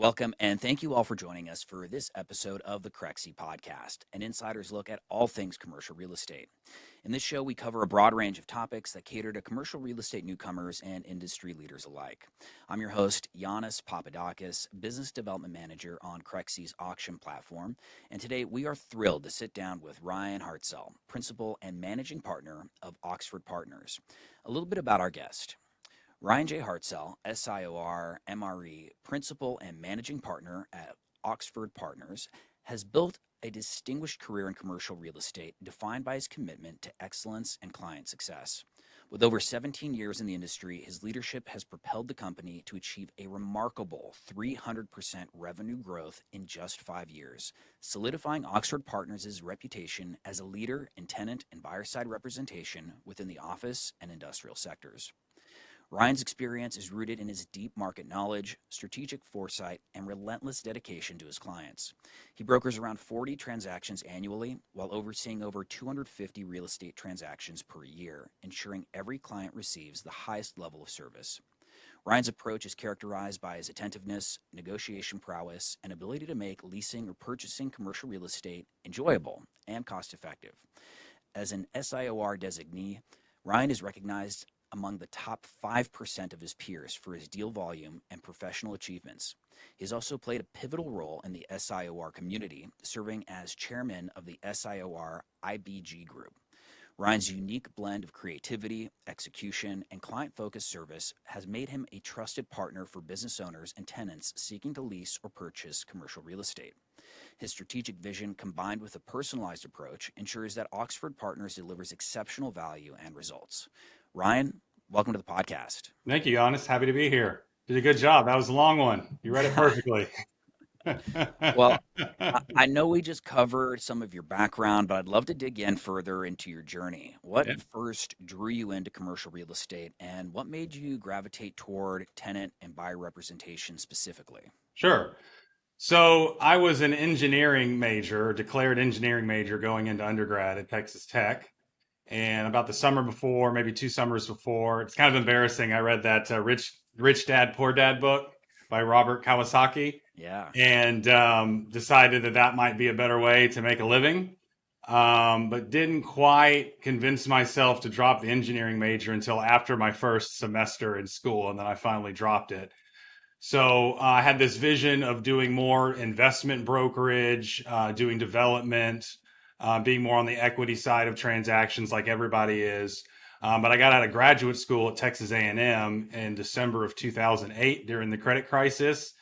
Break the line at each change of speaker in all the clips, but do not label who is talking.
Welcome, and thank you all for joining us for this episode of the Crexi Podcast, an insider's look at all things commercial real estate. In this show, we cover a broad range of topics that cater to commercial real estate newcomers and industry leaders alike. I'm your host, Yannis Papadakis, Business Development Manager on Crexi's auction platform, and today we are thrilled to sit down with Ryan Hartsell, Principal and Managing Partner of Oxford Partners. A little bit about our guest. Ryan J. Hartsell, SIOR, MRE, Principal and Managing Partner at Oxford Partners, has built a distinguished career in commercial real estate defined by his commitment to excellence and client success. With over 17 years in the industry, his leadership has propelled the company to achieve a remarkable 300% revenue growth in just 5 years, solidifying Oxford Partners' reputation as a leader in tenant and buyer-side representation within the office and industrial sectors. Ryan's experience is rooted in his deep market knowledge, strategic foresight, and relentless dedication to his clients. He brokers around 40 transactions annually while overseeing over 250 real estate transactions per year, ensuring every client receives the highest level of service. Ryan's approach is characterized by his attentiveness, negotiation prowess, and ability to make leasing or purchasing commercial real estate enjoyable and cost-effective. As an SIOR designee, Ryan is recognized among the top 5% of his peers for his deal volume and professional achievements. He has also played a pivotal role in the SIOR community, serving as chairman of the SIOR IBG group. Ryan's unique blend of creativity, execution, and client-focused service has made him a trusted partner for business owners and tenants seeking to lease or purchase commercial real estate. His strategic vision, combined with a personalized approach, ensures that Oxford Partners delivers exceptional value and results. Ryan, welcome to the podcast.
Thank you, Yannis. Happy to be here. Did a good job. That was a long one. You read it perfectly.
Well, I know we just covered some of your background, but I'd love to dig in further into your journey. What first drew you into commercial real estate, and what made you gravitate toward tenant and buyer representation specifically?
Sure. So I was an engineering major, declared engineering major going into undergrad at Texas Tech. And about the summer before, maybe 2 summers before, it's kind of embarrassing. I read that Rich Dad, Poor Dad book by Robert Kiyosaki.
Yeah.
And decided that might be a better way to make a living. But didn't quite convince myself to drop the engineering major until after my first semester in school. And then I finally dropped it. So I had this vision of doing more investment brokerage, doing development, being more on the equity side of transactions like everybody is. But I got out of graduate school at Texas A&M in December of 2008 during the credit crisis.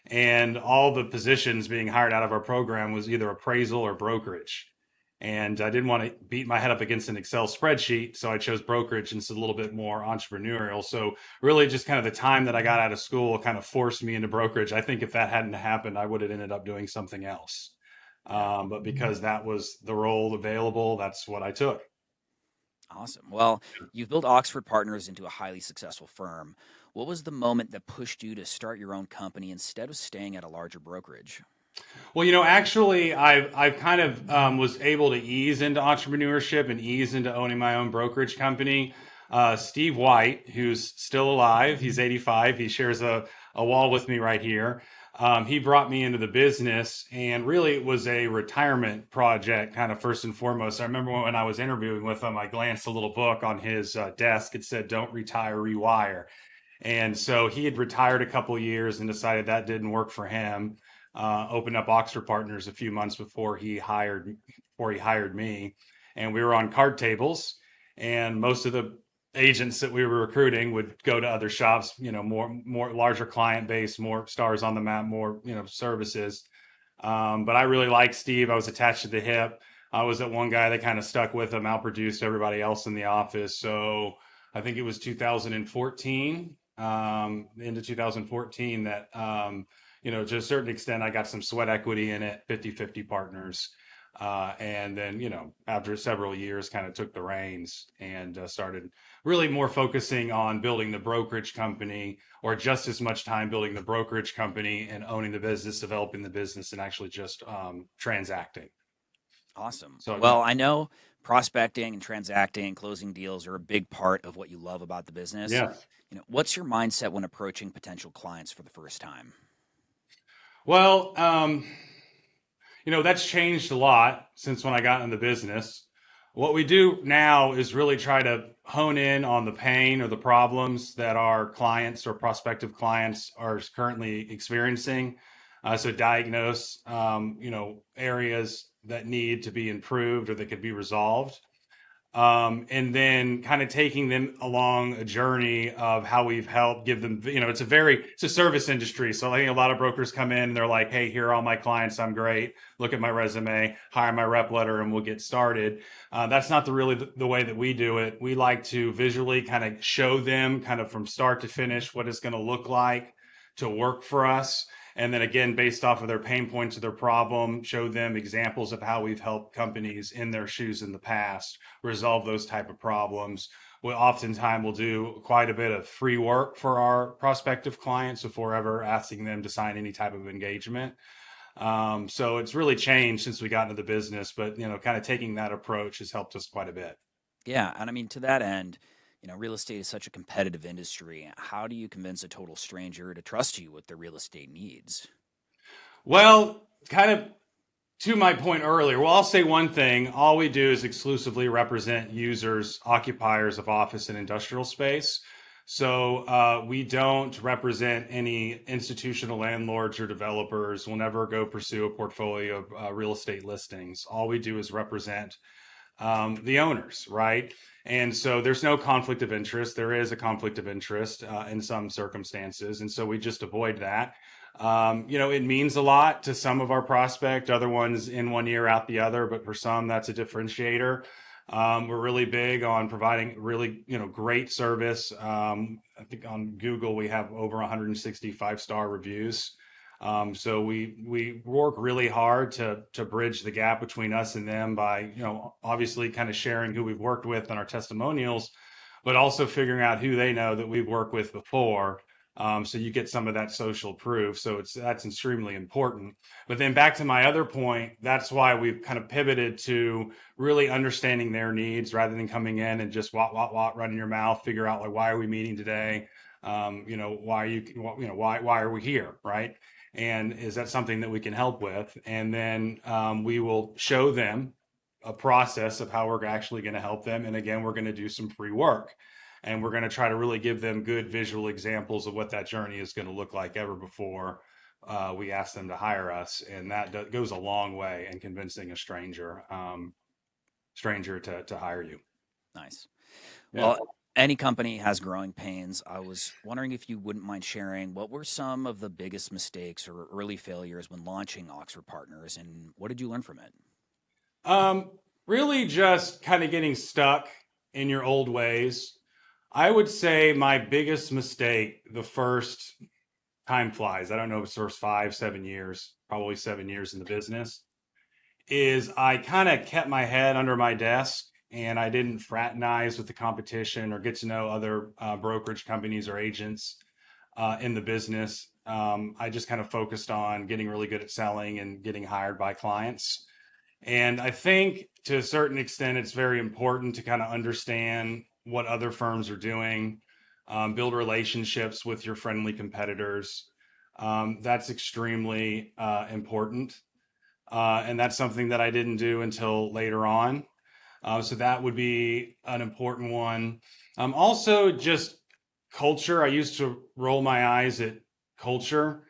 And all the positions being hired out of our program was either appraisal or brokerage. And I didn't want to beat my head up against an Excel spreadsheet, so I chose brokerage and it's a little bit more entrepreneurial. So really just kind of the time that I got out of school kind of forced me into brokerage. I think if that hadn't happened, I would have ended up doing something else. But because that was the role available, that's what I took.
Awesome. Well, you've built Oxford Partners into a highly successful firm. What was the moment that pushed you to start your own company instead of staying at a larger brokerage?
Well, actually, I've kind of was able to ease into entrepreneurship and ease into owning my own brokerage company. Steve White, who's still alive, he's 85. He shares a wall with me right here. He brought me into the business, and really it was a retirement project, kind of first and foremost. I remember when I was interviewing with him, I glanced a little book on his desk. It said, "Don't retire, rewire." And so he had retired a couple of years and decided that didn't work for him. Opened up Oxford Partners a few months before he hired me, and we were on card tables, and most of the agents that we were recruiting would go to other shops, more larger client base, more stars on the map, more, services. But I really liked Steve. I was attached to the hip. I was that one guy that kind of stuck with him, outproduced everybody else in the office. So I think it was 2014, into 2014 that, to a certain extent, I got some sweat equity in it, 50-50 partners. And then, after several years, kind of took the reins and started really more focusing on building the brokerage company, or just as much time building the brokerage company and owning the business, developing the business, and actually just transacting.
Awesome. So, well, I know prospecting and transacting and closing deals are a big part of what you love about the business.
Yeah.
What's your mindset when approaching potential clients for the first time?
Well, that's changed a lot since when I got in the business. What we do now is really try to hone in on the pain or the problems that our clients or prospective clients are currently experiencing. So diagnose, areas that need to be improved or that could be resolved. And then kind of taking them along a journey of how we've helped give them, it's a service industry. So I think a lot of brokers come in and they're like, hey, here are all my clients. I'm great. Look at my resume, hire my rep letter, and we'll get started. That's not the way that we do it. We like to visually kind of show them kind of from start to finish what it's going to look like to work for us. And then again, based off of their pain points or their problem, show them examples of how we've helped companies in their shoes in the past resolve those type of problems. We oftentimes will do quite a bit of free work for our prospective clients before ever asking them to sign any type of engagement. So it's really changed since we got into the business, but kind of taking that approach has helped us quite a bit.
Yeah, and I mean, to that end, real estate is such a competitive industry. How do you convince a total stranger to trust you with their real estate needs?
Well, kind of to my point earlier, well, I'll say one thing. All we do is exclusively represent users, occupiers of office and industrial space. So we don't represent any institutional landlords or developers. We'll never go pursue a portfolio of real estate listings. All we do is represent the owners, right? And so there's no conflict of interest. There is a conflict of interest in some circumstances. And so we just avoid that. It means a lot to some of our prospect, other ones in one ear out the other, but for some that's a differentiator. We're really big on providing really, great service. I think on Google, we have over 160 5-star reviews. So we work really hard to bridge the gap between us and them by, obviously kind of sharing who we've worked with in our testimonials, but also figuring out who they know that we've worked with before. So you get some of that social proof. So that's extremely important. But then back to my other point, that's why we've kind of pivoted to really understanding their needs rather than coming in and just running your mouth, figure out like, why are we meeting today? Why are we here? Right. And is that something that we can help with? And then we will show them a process of how we're actually going to help them. And again, we're going to do some free work. And we're going to try to really give them good visual examples of what that journey is going to look like ever before we ask them to hire us. And that goes a long way in convincing a stranger to hire you.
Nice.
Yeah.
Well, any company has growing pains. I was wondering if you wouldn't mind sharing what were some of the biggest mistakes or early failures when launching Oxford Partners, and what did you learn from it?
Really just kind of getting stuck in your old ways. I would say my biggest mistake, the first time flies, I don't know if it's the first 5-7 years, probably 7 years in the business, is I kind of kept my head under my desk and I didn't fraternize with the competition or get to know other brokerage companies or agents in the business. I just kind of focused on getting really good at selling and getting hired by clients. And I think to a certain extent, it's very important to kind of understand what other firms are doing, build relationships with your friendly competitors. That's extremely important. And that's something that I didn't do until later on. So that would be an important one. Also, just culture. I used to roll my eyes at culture.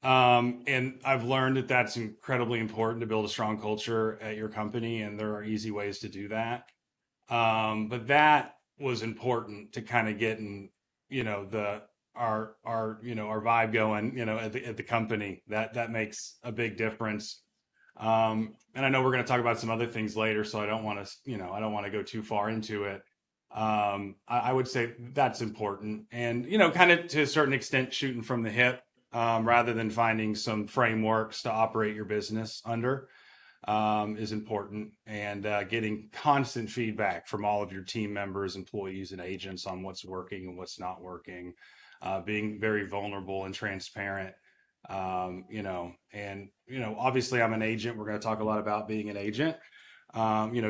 And I've learned that that's incredibly important to build a strong culture at your company. And there are easy ways to do that. But that was important to kind of getting, our vibe going, at the company. That makes a big difference. And I know we're going to talk about some other things later, so I don't want to go too far into it. I would say that's important, and kind of to a certain extent, shooting from the hip, rather than finding some frameworks to operate your business under, is important, and getting constant feedback from all of your team members, employees, and agents on what's working and what's not working. Being very vulnerable and transparent. Obviously I'm an agent. We're going to talk a lot about being an agent.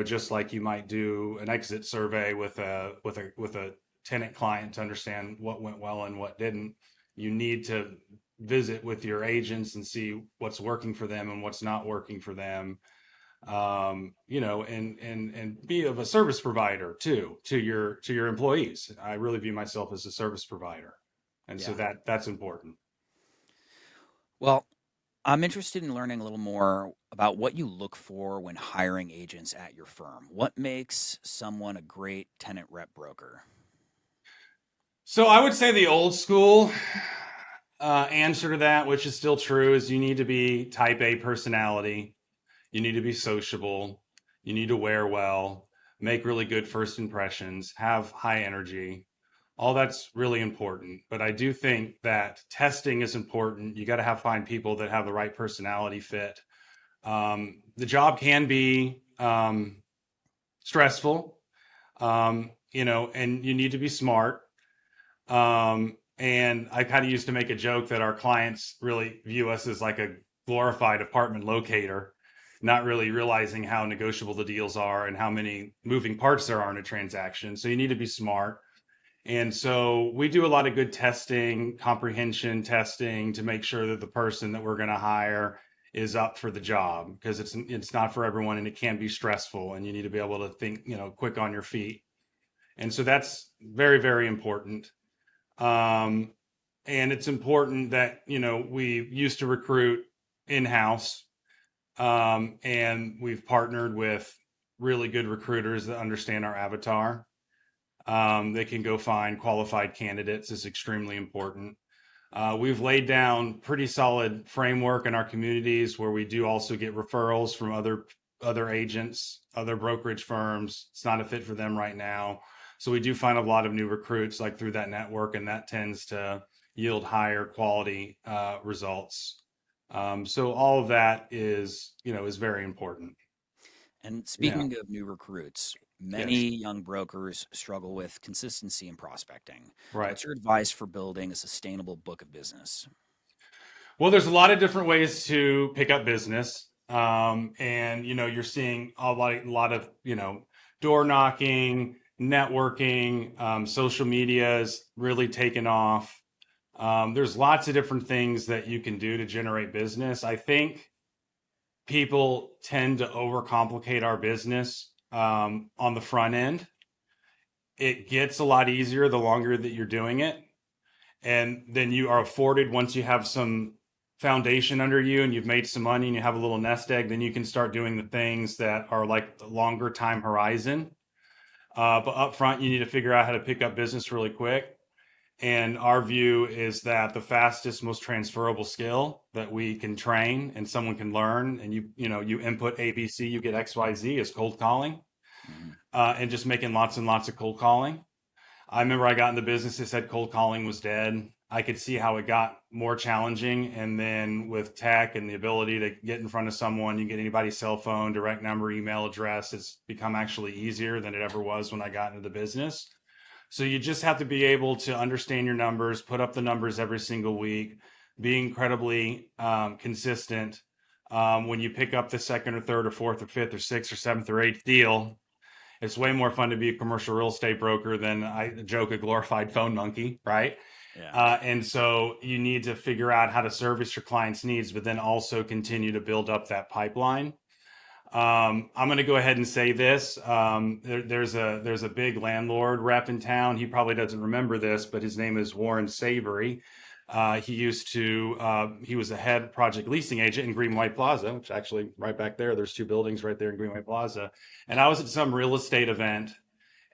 Just like you might do an exit survey with a tenant client to understand what went well and what didn't. You need to visit with your agents and see what's working for them and what's not working for them. And be of a service provider too to your employees. I really view myself as a service provider, and so
Yeah.
that's important.
Well, I'm interested in learning a little more about what you look for when hiring agents at your firm. What makes someone a great tenant rep broker?
So I would say the old school answer to that, which is still true, is you need to be type A personality. You need to be sociable. You need to wear well, make really good first impressions, have high energy. All that's really important. But I do think that testing is important. You got to find people that have the right personality fit. The job can be stressful, and you need to be smart. And I kind of used to make a joke that our clients really view us as like a glorified apartment locator, not really realizing how negotiable the deals are and how many moving parts there are in a transaction. So you need to be smart. And so we do a lot of good testing, comprehension testing to make sure that the person that we're going to hire is up for the job, because it's not for everyone and it can be stressful, and you need to be able to think, quick on your feet. And so that's very, very important. And it's important that, we used to recruit in-house, and we've partnered with really good recruiters that understand our avatar. They can go find qualified candidates is extremely important. We've laid down pretty solid framework in our communities where we do also get referrals from other agents, other brokerage firms. It's not a fit for them right now. So we do find a lot of new recruits like through that network, and that tends to yield higher quality results. So all of that is very important.
And
Yeah.
speaking of new recruits, many
Yes.
young brokers struggle with consistency in prospecting.
Right.
What's your advice for building a sustainable book of business?
Well, there's a lot of different ways to pick up business. And you're seeing a lot of, door knocking, networking, social media is really taken off. There's lots of different things that you can do to generate business. I think people tend to overcomplicate our business on the front end. It gets a lot easier the longer that you're doing it. And then you are afforded, once you have some foundation under you and you've made some money and you have a little nest egg, then you can start doing the things that are like the longer time horizon. But up front, you need to figure out how to pick up business really quick. And our view is that the fastest, most transferable skill that we can train and someone can learn, and you input ABC, you get XYZ, is cold calling, and just making lots and lots of cold calling. I remember I got in the business that said cold calling was dead. I could see how it got more challenging. And then with tech and the ability to get in front of someone, you get anybody's cell phone, direct number, email address, it's become actually easier than it ever was when I got into the business. So you just have to be able to understand your numbers, put up the numbers every single week, be incredibly consistent. When you pick up the second or third or fourth or fifth or sixth or seventh or eighth deal, it's way more fun to be a commercial real estate broker than, I joke, a glorified phone monkey, right?
Yeah.
And so you need to figure out how to service your clients' needs, but then also continue to build up that pipeline. I'm going to go ahead and say this. There's a big landlord rep in town. He probably doesn't remember this, but his name is Warren Savory. He was a head project leasing agent in Green White Plaza, which actually right back there, there's two buildings right there in Green White Plaza. And I was at some real estate event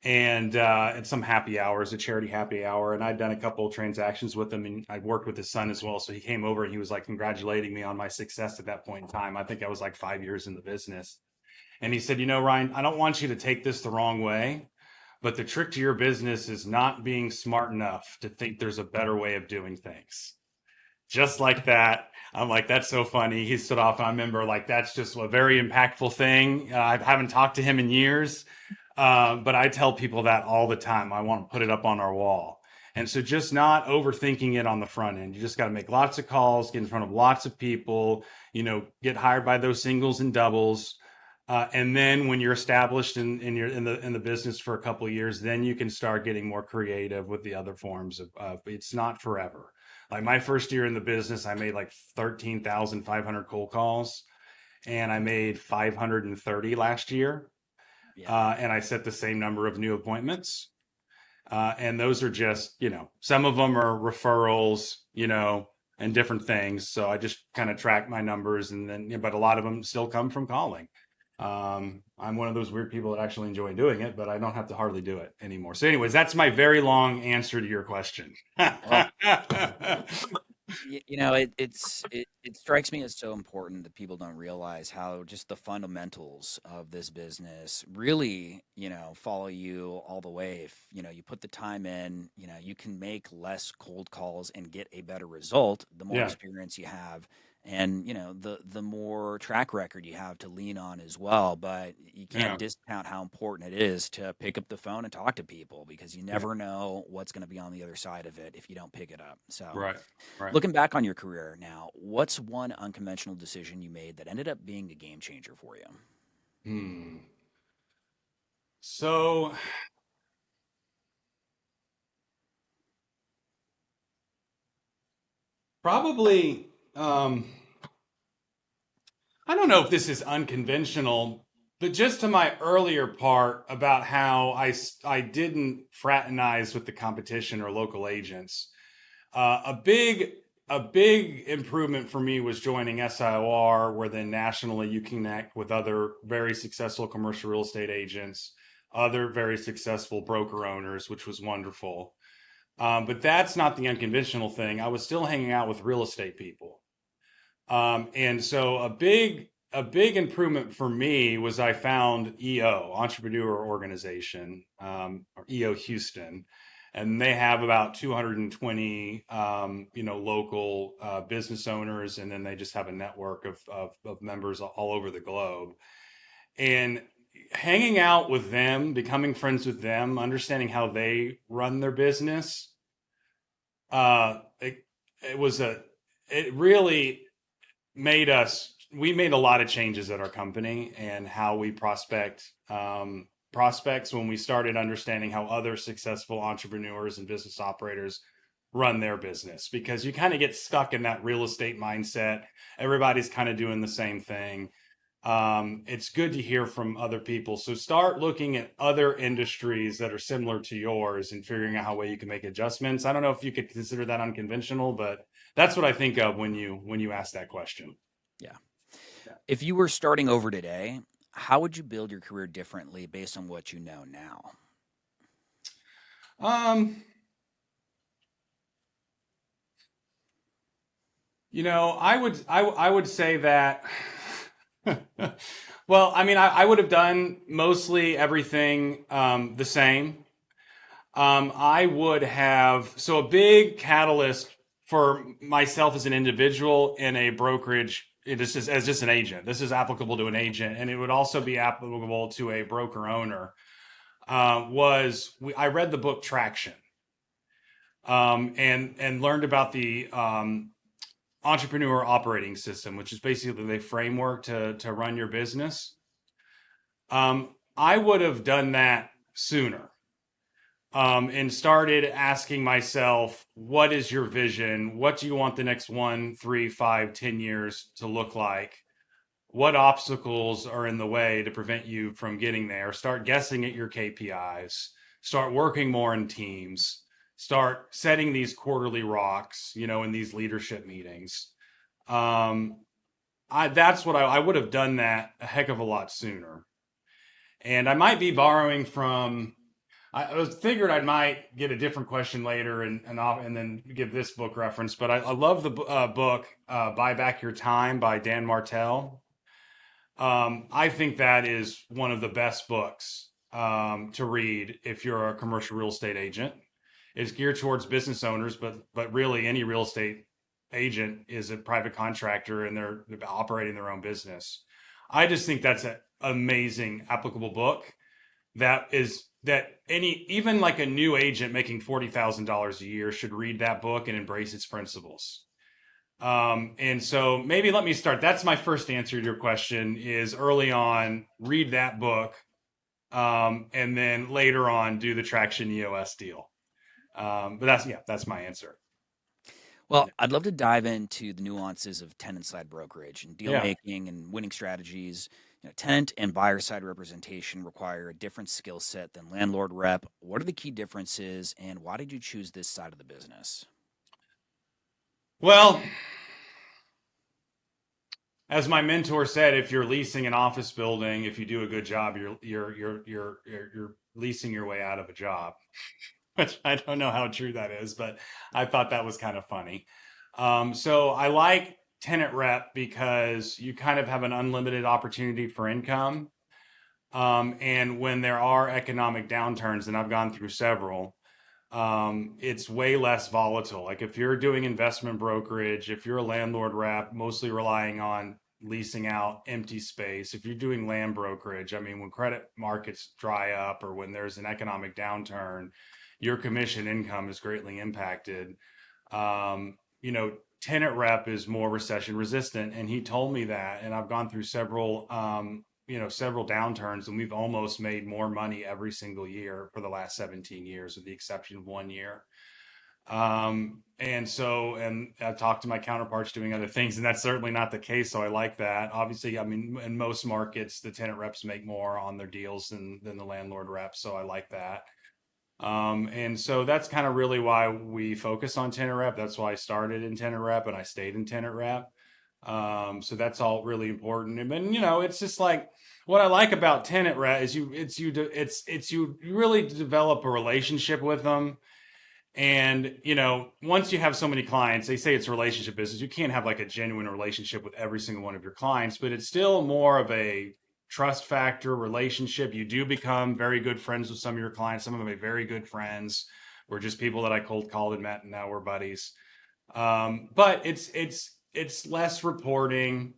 and at some happy hours, a charity happy hour. And I'd done a couple of transactions with him, and I'd worked with his son as well. So he came over and he was like congratulating me on my success at that point in time. I think I was like 5 years in the business. And he said, Ryan, I don't want you to take this the wrong way, but the trick to your business is not being smart enough to think there's a better way of doing things. Just like that. I'm like, that's so funny. He stood off. And I remember like, that's just a very impactful thing. I haven't talked to him in years, but I tell people that all the time. I want to put it up on our wall. And so just not overthinking it on the front end. You just got to make lots of calls, get in front of lots of people, get hired by those singles and doubles. And then when you're established in the business for a couple of years, then you can start getting more creative with the other forms of it's not forever. Like my first year in the business, I made like 13,500 cold calls, and I made 530 last year.
Yeah.
And I set the same number of new appointments. And those are just, some of them are referrals, and different things. So I just kind of track my numbers, and then, but a lot of them still come from calling. I'm one of those weird people that actually enjoy doing it, but I don't have to hardly do it anymore. So anyways, that's my very long answer to your question.
Well, it strikes me as so important that people don't realize how just the fundamentals of this business really, follow you all the way. If, you put the time in, you can make less cold calls and get a better result the more
Yeah.
experience you have. And, the more track record you have to lean on as well. But you can't
Yeah.
discount how important it is to pick up the phone and talk to people, because you
Yeah.
never know what's going to be on the other side of it if you don't pick it up. So,
Right. Right.
looking back on your career now, what's one unconventional decision you made that ended up being a game changer for you?
So probably, I don't know if this is unconventional, but just to my earlier part about how I didn't fraternize with the competition or local agents. A big improvement for me was joining SIOR, where then nationally you connect with other very successful commercial real estate agents, other very successful broker owners, which was wonderful. But that's not the unconventional thing. I was still hanging out with real estate people. And so a big improvement for me was I found EO, Entrepreneur Organization, or EO Houston, and they have about 220 local business owners, and then they just have a network of members all over the globe. And hanging out with them, becoming friends with them, understanding how they run their business, it really we made a lot of changes at our company and how we prospects when we started understanding how other successful entrepreneurs and business operators run their business, because you kind of get stuck in that real estate mindset. Everybody's kind of doing the same thing. It's good to hear from other people. So start looking at other industries that are similar to yours and figuring out how way you can make adjustments. I don't know if you could consider that unconventional, but that's what I think of when you ask that question.
Yeah. If you were starting over today, how would you build your career differently based on what you know now?
I would say that, well, I mean, I would have done mostly everything the same. I would have, so a big catalyst for myself as an individual in a brokerage, as just an agent. This is applicable to an agent, and it would also be applicable to a broker owner. I read the book Traction, and learned about the entrepreneur operating system, which is basically the framework to run your business. I would have done that sooner. And started asking myself, what is your vision? What do you want the next 1, 3, 5, 10 years to look like? What obstacles are in the way to prevent you from getting there? Start guessing at your KPIs, start working more in teams, start setting these quarterly rocks, in these leadership meetings. That's what I would have done that a heck of a lot sooner. And I might be borrowing from, I figured I might get a different question later and then give this book reference, but I love the book Buy Back Your Time by Dan Martell. I think that is one of the best books to read if you're a commercial real estate agent. It's geared towards business owners, but really any real estate agent is a private contractor, and they're operating their own business. I just think that's an amazing applicable book even like a new agent making $40,000 a year should read that book and embrace its principles. And so maybe let me start. That's my first answer to your question is early on, read that book. And then later on, do the Traction EOS deal. But that's my answer.
Well, I'd love to dive into the nuances of tenant side brokerage and deal
Yeah.
making and winning strategies. Tenant and buyer side representation require a different skill set than landlord rep. What are the key differences, and why did you choose this side of the business?
Well, as my mentor said, if you're leasing an office building, if you do a good job, you're leasing your way out of a job. Which I don't know how true that is, but I thought that was kind of funny. So I like tenant rep because you kind of have an unlimited opportunity for income. And when there are economic downturns, and I've gone through several, it's way less volatile. Like if you're doing investment brokerage, if you're a landlord rep, mostly relying on leasing out empty space, if you're doing land brokerage, I mean, when credit markets dry up or when there's an economic downturn, your commission income is greatly impacted. Tenant rep is more recession resistant, and he told me that. And I've gone through several downturns, and we've almost made more money every single year for the last 17 years, with the exception of 1 year. And I've talked to my counterparts doing other things, and that's certainly not the case. So I like that. Obviously, I mean, in most markets, the tenant reps make more on their deals than the landlord reps. So I like that. And so that's kind of really why we focus on tenant rep. That's why I started in tenant rep and I stayed in tenant rep. So that's all really important. And then, it's just like what I like about tenant rep is you really develop a relationship with them. And, once you have so many clients, they say it's a relationship business. You can't have like a genuine relationship with every single one of your clients, but it's still more of a trust factor relationship. You do become very good friends with some of your clients. Some of them are very good friends. We're just people that I cold called and met, and now we're buddies. But it's less reporting.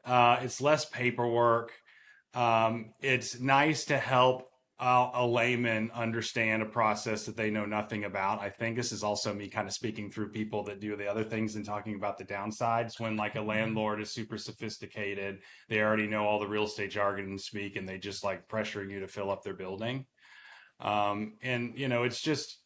It's less paperwork. It's nice to help a layman understand a process that they know nothing about. I think this is also me kind of speaking through people that do the other things and talking about the downsides. When like a landlord is super sophisticated, they already know all the real estate jargon and speak, and they just like pressuring you to fill up their building. It's just,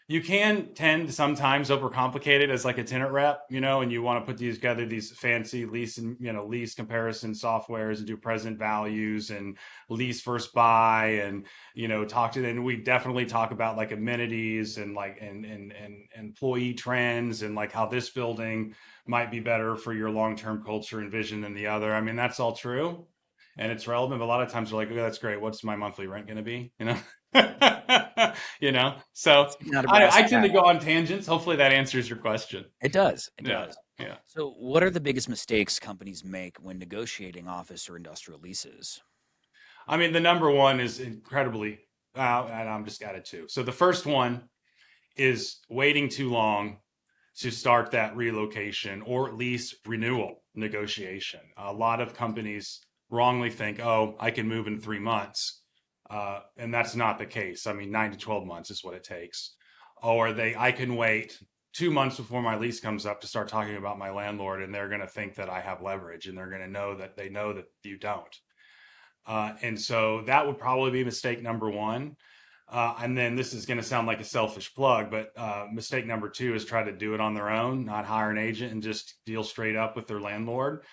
you can tend to sometimes overcomplicate it as like a tenant rep, and you want to put together these fancy lease and, lease comparison softwares and do present values and lease first buy and, and we definitely talk about like amenities and like, and employee trends and like how this building might be better for your long-term culture and vision than the other. I mean, that's all true and it's relevant, but a lot of times we're like, oh, that's great. What's my monthly rent going to be? So I tend to go on tangents. Hopefully that answers your question.
It does. It does.
Yeah.
So what are the biggest mistakes companies make when negotiating office or industrial leases?
I mean, the number one is incredibly, and I'm just added two. So the first one is waiting too long to start that relocation or lease renewal negotiation. A lot of companies wrongly think, oh, I can move in 3 months. And that's not the case. I mean, 9 to 12 months is what it takes. Or I can wait 2 months before my lease comes up to start talking about my landlord, and they're going to think that I have leverage, and they're going to know that you don't. And so that would probably be mistake number one. And then this is going to sound like a selfish plug, but mistake number two is try to do it on their own, not hire an agent and just deal straight up with their landlord.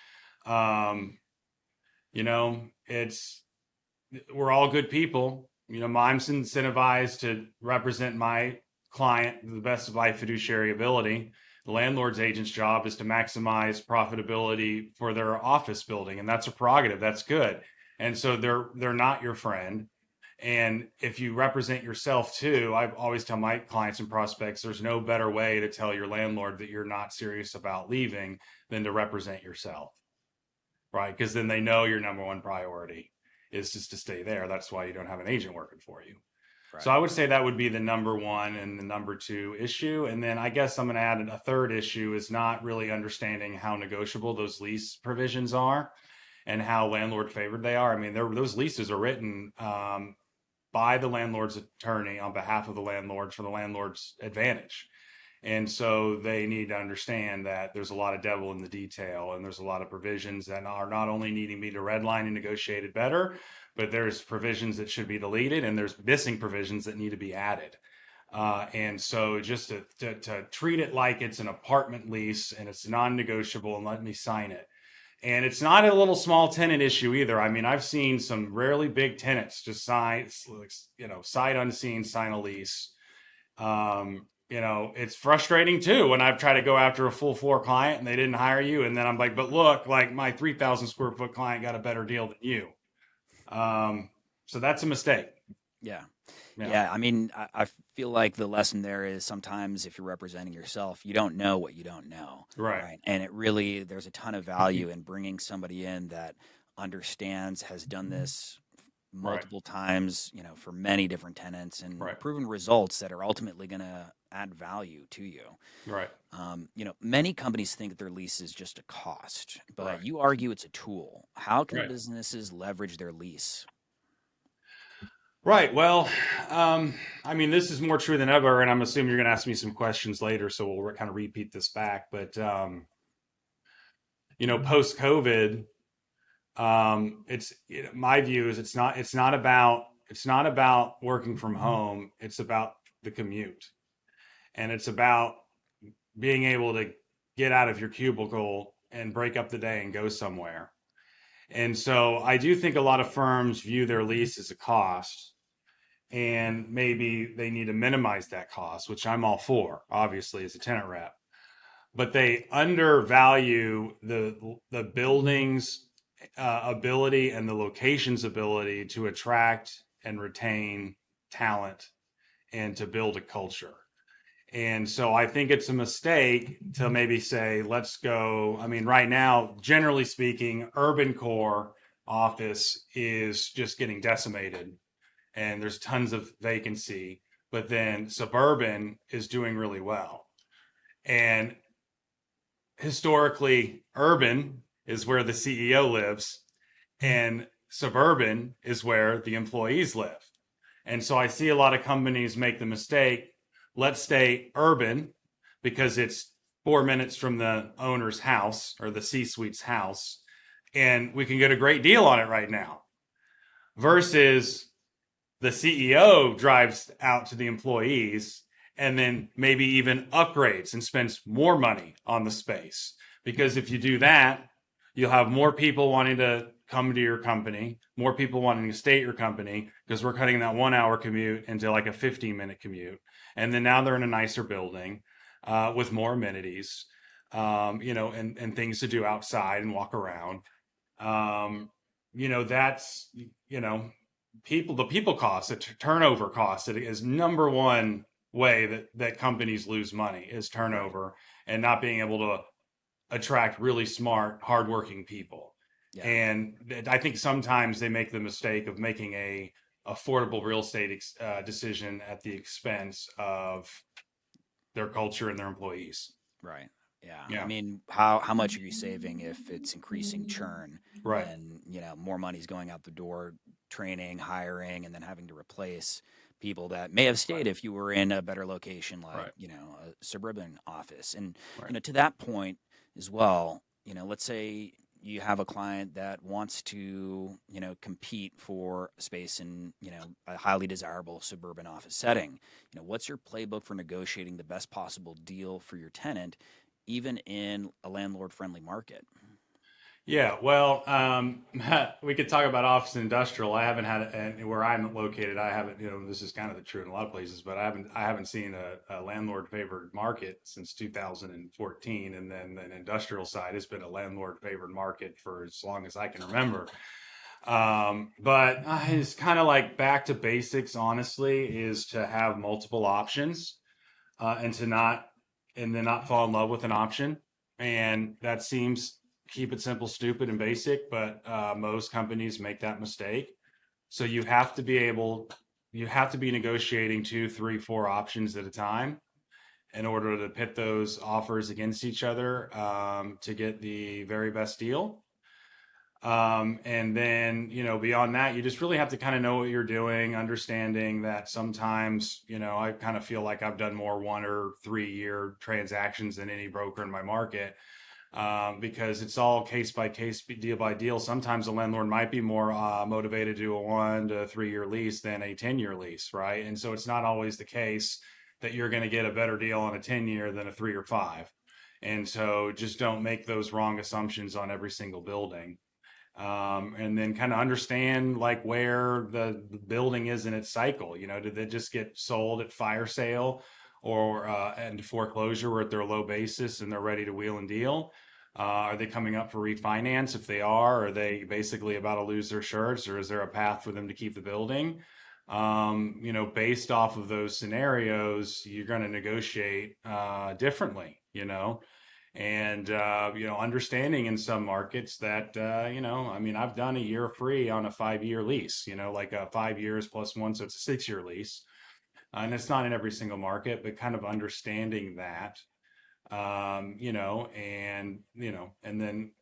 We're all good people. I'm incentivized to represent my client to the best of my fiduciary ability. The landlord's agent's job is to maximize profitability for their office building, and that's a prerogative. That's good. And so they're not your friend. And if you represent yourself too, I always tell my clients and prospects, there's no better way to tell your landlord that you're not serious about leaving than to represent yourself, right? Because then they know your number one priority is just to stay there. That's why you don't have an agent working for you. Right. So I would say that would be the number one and the number two issue. And then I guess I'm going to add a third issue is not really understanding how negotiable those lease provisions are and how landlord favored they are. I mean, those leases are written by the landlord's attorney on behalf of the landlords for the landlord's advantage. And so they need to understand that there's a lot of devil in the detail, and there's a lot of provisions that are not only needing to be redlined and negotiated better, but there's provisions that should be deleted, and there's missing provisions that need to be added. And so just to treat it like it's an apartment lease and it's non-negotiable and let me sign it. And it's not a little small tenant issue either. I mean, I've seen some rarely big tenants just sign, sight unseen, sign a lease. It's frustrating too when I've tried to go after a full floor client and they didn't hire you. And then I'm like, but look, like my 3,000 square foot client got a better deal than you. So that's a mistake.
Yeah. Yeah. I mean, I feel like the lesson there is sometimes if you're representing yourself, you don't know what you don't know.
Right.
And there's a ton of value in bringing somebody in that understands, has done this multiple times, for many different tenants and proven results that are ultimately going to add value to you.
Right.
Many companies think their lease is just a cost, but you argue it's a tool. How can businesses leverage their lease?
Right. Well, I mean, this is more true than ever, and I'm assuming you're going to ask me some questions later, so we'll kind of repeat this back. But, post-COVID, my view is it's not about working from home. It's about the commute, and it's about being able to get out of your cubicle and break up the day and go somewhere. And so I do think a lot of firms view their lease as a cost, and maybe they need to minimize that cost, which I'm all for, obviously, as a tenant rep. But they undervalue the building's ability and the location's ability to attract and retain talent and to build a culture. And so I think it's a mistake to maybe say, let's go. I mean, right now, generally speaking, urban core office is just getting decimated and there's tons of vacancy, but then suburban is doing really well. And historically, urban is where the CEO lives and suburban is where the employees live. And so I see a lot of companies make the mistake, let's stay urban because it's 4 minutes from the owner's house or the C-suite's house, and we can get a great deal on it right now. Versus the CEO drives out to the employees and then maybe even upgrades and spends more money on the space. Because if you do that, you'll have more people wanting to come to your company, more people wanting to stay at your company, because we're cutting that 1 hour commute into like a 15-minute commute. And then now they're in a nicer building with more amenities, and things to do outside and walk around. That's, the people cost, the turnover cost, it is number one way that companies lose money is turnover and not being able to attract really smart, hardworking people. Yeah. And I think sometimes they make the mistake of making a affordable real estate decision at the expense of their culture and their employees.
Right. Yeah. I mean, how much are you saving if it's increasing churn?
Right.
And, more money's going out the door, training, hiring, and then having to replace people that may have stayed if you were in a better location, like, a suburban office. And, to that point as well, let's say you have a client that wants to, compete for space in, a highly desirable suburban office setting. What's your playbook for negotiating the best possible deal for your tenant, even in a landlord-friendly market?
Yeah, well, we could talk about office and industrial. I haven't had, and where I'm located, I haven't. This is kind of the true in a lot of places, but I haven't seen a landlord-favored market since 2014, and then an industrial side has been a landlord-favored market for as long as I can remember. But it's kind of like back to basics. Honestly, is to have multiple options, and then not fall in love with an option, and that seems. Keep it simple, stupid, and basic, but most companies make that mistake. So you have to be negotiating 2, 3, 4 options at a time in order to pit those offers against each other to get the very best deal. And then, beyond that, you just really have to kind of know what you're doing, understanding that sometimes, I kind of feel like I've done more 1 or 3 year transactions than any broker in my market, because it's all case by case, deal by deal. Sometimes a landlord might be more motivated to do a 1 to 3 year lease than a 10-year lease, right? And so it's not always the case that you're going to get a better deal on a 10-year than a 3 or 5. And so just don't make those wrong assumptions on every single building. And then kind of understand like where the building is in its cycle. Did they just get sold at fire sale or and foreclosure, or at their low basis and they're ready to wheel and deal? Are they coming up for refinance? If they are they basically about to lose their shirts, or is there a path for them to keep the building? Based off of those scenarios, you're going to negotiate differently, and understanding in some markets that I've done a year free on a 5-year lease, like 5 years plus 1, so it's a 6-year lease, and it's not in every single market, but kind of understanding that, and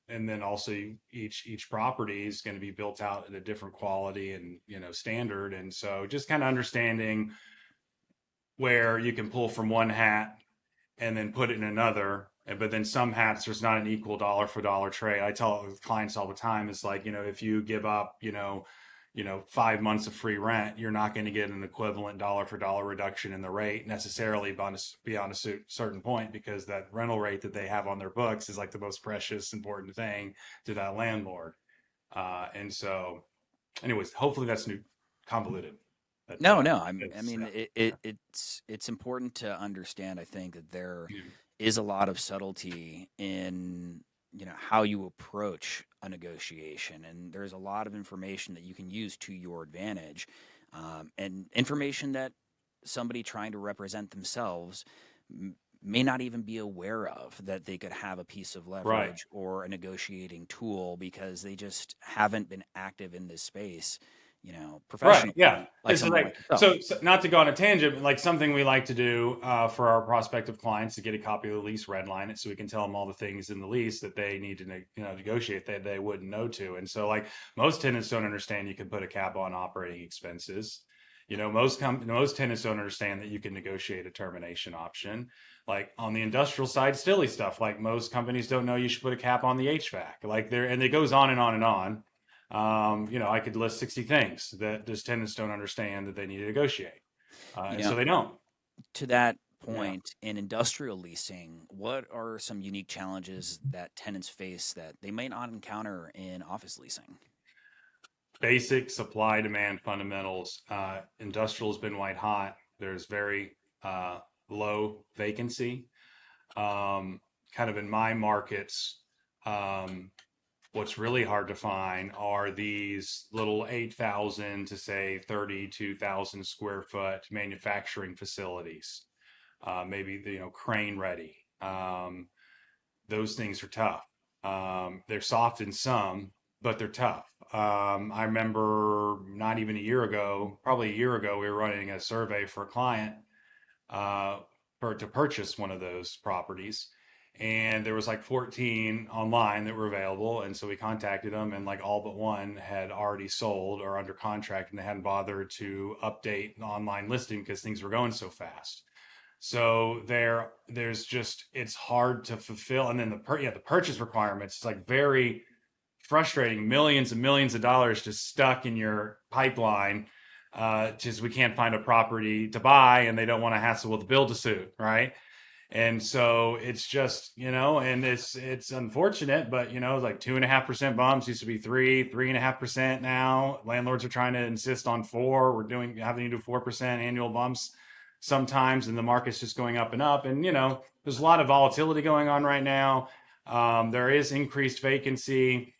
then also each property is going to be built out at a different quality and standard, and so just kind of understanding where you can pull from one hat and then put it in another. But then some hats, there's not an equal dollar for dollar trade. I tell clients all the time, it's like, if you give up, 5 months of free rent, you're not going to get an equivalent dollar for dollar reduction in the rate necessarily beyond a certain point, because that rental rate that they have on their books is like the most precious, important thing to that landlord. And so anyways, hopefully that's convoluted. But,
No, it's important to understand, I think, that there is a lot of subtlety in how you approach a negotiation, and there's a lot of information that you can use to your advantage, and information that somebody trying to represent themselves may not even be aware of, that they could have a piece of leverage or a negotiating tool, because they just haven't been active in this space professionally.
Right. Yeah. So not to go on a tangent, like something we like to do for our prospective clients to get a copy of the lease, redline it so we can tell them all the things in the lease that they need to negotiate that they wouldn't know to. And so like most tenants don't understand you can put a cap on operating expenses. Most tenants don't understand that you can negotiate a termination option. Like on the industrial side, silly stuff. Like most companies don't know you should put a cap on the HVAC. And it goes on and on and on. I could list 60 things that those tenants don't understand that they need to negotiate. And so they don't.
To that point, in industrial leasing, what are some unique challenges that tenants face that they might not encounter in office leasing?
Basic supply demand fundamentals. Industrial has been white hot. There's very low vacancy. Kind of in my markets, what's really hard to find are these little 8,000 to say 32,000 square foot manufacturing facilities, maybe crane ready. Those things are tough. They're soft in some, but they're tough. I remember not even probably a year ago, we were running a survey for a client to purchase one of those properties. And there was like 14 online that were available. And so we contacted them, and like all but one had already sold or under contract, and they hadn't bothered to update the online listing because things were going so fast. So there's just, it's hard to fulfill. And then the purchase requirements, it's like very frustrating, millions and millions of dollars just stuck in your pipeline. Just we can't find a property to buy, and they don't want to hassle with the build to suit, right? And so it's just, and it's unfortunate, but like 2.5% bumps used to be 3.5% now. Landlords are trying to insist on 4. We're having to do 4% annual bumps sometimes, and the market's just going up and up. And there's a lot of volatility going on right now. There is increased vacancy.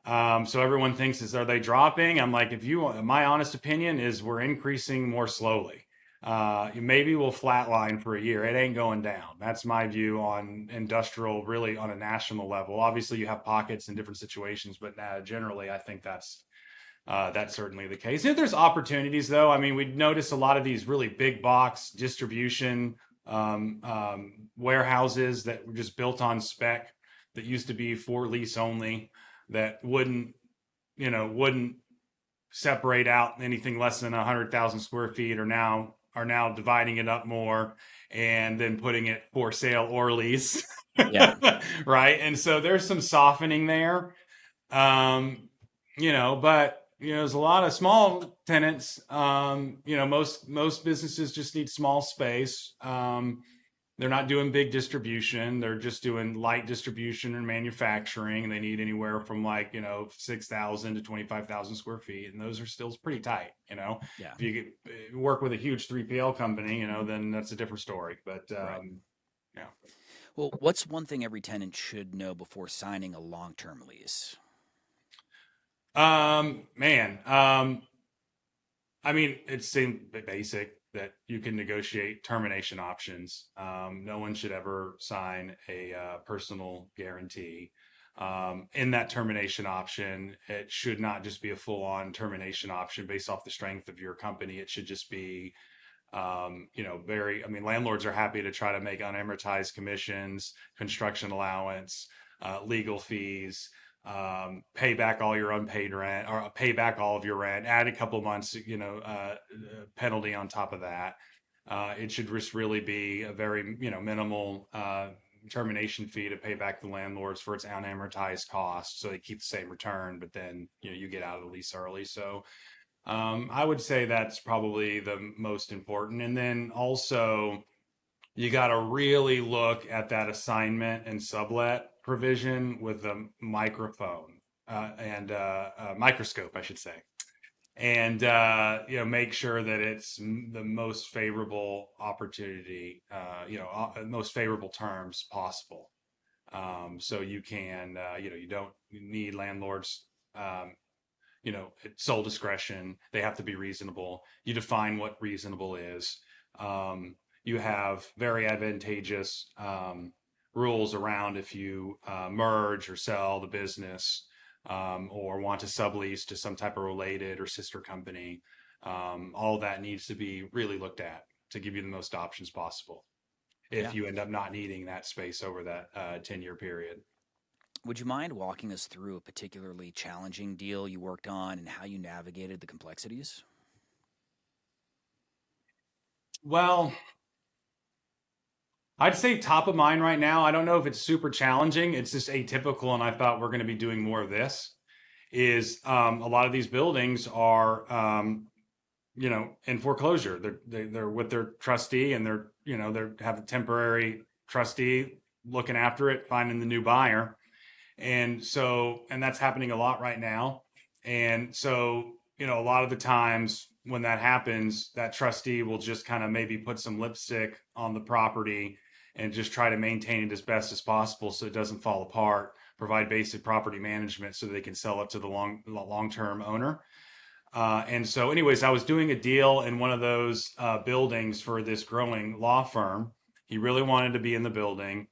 So everyone thinks, are they dropping? I'm like, my honest opinion is we're increasing more slowly. Maybe we'll flatline for a year. It ain't going down. That's my view on industrial, really on a national level. Obviously you have pockets in different situations, but generally I think that's certainly the case. There's opportunities though. I mean, we notice a lot of these really big box distribution warehouses that were just built on spec that used to be for lease only, that wouldn't wouldn't separate out anything less than 100,000 square feet are now dividing it up more and then putting it for sale or lease.
Yeah.
Right. And so there's some softening there. But there's a lot of small tenants. Most businesses just need small space. They're not doing big distribution. They're just doing light distribution and manufacturing. And they need anywhere from 6,000 to 25,000 square feet. And those are still pretty tight,
Yeah.
If you work with a huge 3PL company, then that's a different story. But, yeah.
Well, what's one thing every tenant should know before signing a long-term lease?
It seems basic that you can negotiate termination options. No one should ever sign a personal guarantee. In that termination option, it should not just be a full-on termination option based off the strength of your company. It should just be, landlords are happy to try to make unamortized commissions, construction allowance, legal fees, pay back all your unpaid rent or pay back all of your rent, add a couple months, penalty on top of that. It should just really be a very, minimal, termination fee to pay back the landlords for its unamortized costs. So they keep the same return, but then, you get out of the lease early. So, I would say that's probably the most important. And then also you got to really look at that assignment and sublet provision with a microphone and a microscope, I should say. And, make sure that it's the most favorable opportunity, most favorable terms possible. So you can, you don't need landlords, sole discretion. They have to be reasonable. You define what reasonable is. You have very advantageous rules around if you merge or sell the business or want to sublease to some type of related or sister company. All that needs to be really looked at to give you the most options possible if you end up not needing that space over that 10-year period.
Would you mind walking us through a particularly challenging deal you worked on and how you navigated the complexities?
Well, I'd say top of mind right now. I don't know if it's super challenging. It's just atypical, and I thought we're going to be doing more of this. Is a lot of these buildings are, in foreclosure. They're with their trustee, and they have a temporary trustee looking after it, finding the new buyer, and that's happening a lot right now. And so, a lot of the times when that happens, that trustee will just kind of maybe put some lipstick on the property and just try to maintain it as best as possible so it doesn't fall apart, provide basic property management so they can sell it to the long-term owner. And so anyways, I was doing a deal in one of those buildings for this growing law firm. He really wanted to be in the building.